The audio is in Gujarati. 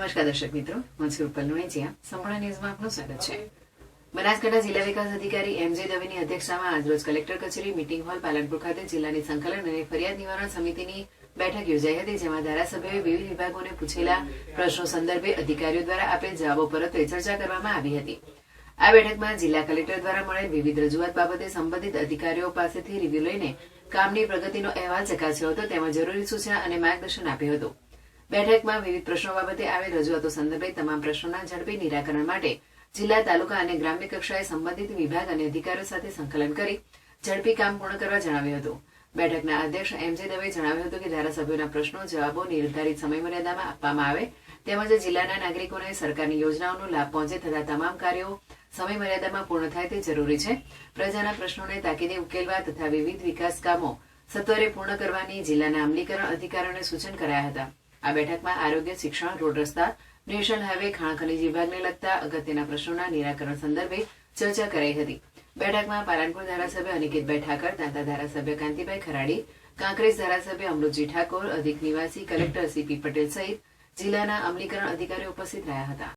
નમસ્કાર દર્શક મિત્રો, હું છું રૂપલ લુણીચિયા. સંપૂર્ણ ન્યૂઝમાં આપનું સ્વાગત છે. બનાસકાંઠા જિલ્લા વિકાસ અધિકારી એમ.જે. દવેની અધ્યક્ષતામાં આજરોજ કલેક્ટર કચેરી મીટિંગ હોલ પાલનપુર ખાતે જિલ્લાની સંકલન અને ફરિયાદ નિવારણ સમિતિની બેઠક યોજાઈ હતી, જેમાં ધારાસભ્યોએ વિવિધ વિભાગોને પૂછેલા પ્રશ્નો સંદર્ભે અધિકારીઓ દ્વારા આપેલ જવાબો પરત્વે ચર્ચા કરવામાં આવી હતી. આ બેઠકમાં જિલ્લા કલેક્ટર દ્વારા મળેલ વિવિધ રજૂઆત બાબતે સંબંધિત અધિકારીઓ પાસેથી રિવ્યુ લઈને કામની પ્રગતિનો અહેવાલ ચકાસ્યો હતો, તેમજ જરૂરી સૂચના અને માર્ગદર્શન આપ્યું હતું. બેઠકમાં વિવિધ પ્રશ્નો બાબતે આવેલ રજૂઆતો સંદર્ભે તમામ પ્રશ્નોના ઝડપી નિરાકરણ માટે જિલ્લા, તાલુકા અને ગ્રામ્ય કક્ષાએ સંબંધિત વિભાગ અને અધિકારીઓ સાથે સંકલન કરી ઝડપી કામ પૂર્ણ કરવા જણાવ્યું હતું. બેઠકના અધ્યક્ષ એમ.જે. દવેએ જણાવ્યું હતું કે ધારાસભ્યોના પ્રશ્નો જવાબો નિર્ધારિત સમયમર્યાદામાં આપવામાં આવે, તેમજ જિલ્લાના નાગરિકોને સરકારની યોજનાઓનો લાભ પહોંચે તથા તમામ કાર્યો સમયમર્યાદામાં પૂર્ણ થાય તે જરૂરી છે. પ્રજાના પ્રશ્નોને તાકીદે ઉકેલવા તથા વિવિધ વિકાસ કામો સત્વરે પૂર્ણ કરવાની જિલ્લાના અમલીકરણ અધિકારીઓને સૂચન કરાયા હતા. આ બેઠકમાં આરોગ્ય, શિક્ષણ, રોડ રસ્તા, નેશનલ હાઈવે, ખાણ ખનીજ વિભાગને લગતા અગત્યના પ્રશ્નોના નિરાકરણ સંદર્ભે ચર્ચા કરાઈ હતી. બેઠકમાં પાલનપુર ધારાસભ્ય અનિકેતભાઈ ઠાકર, દાંતા ધારાસભ્ય કાંતિભાઈ ખરાડી, કાંકરેજ ધારાસભ્ય અમૃતજી ઠાકોર, અધિક નિવાસી કલેક્ટર સી.પી. પટેલ સહિત જિલ્લાના અમલીકરણ અધિકારીઓ ઉપસ્થિત રહ્યા હતા.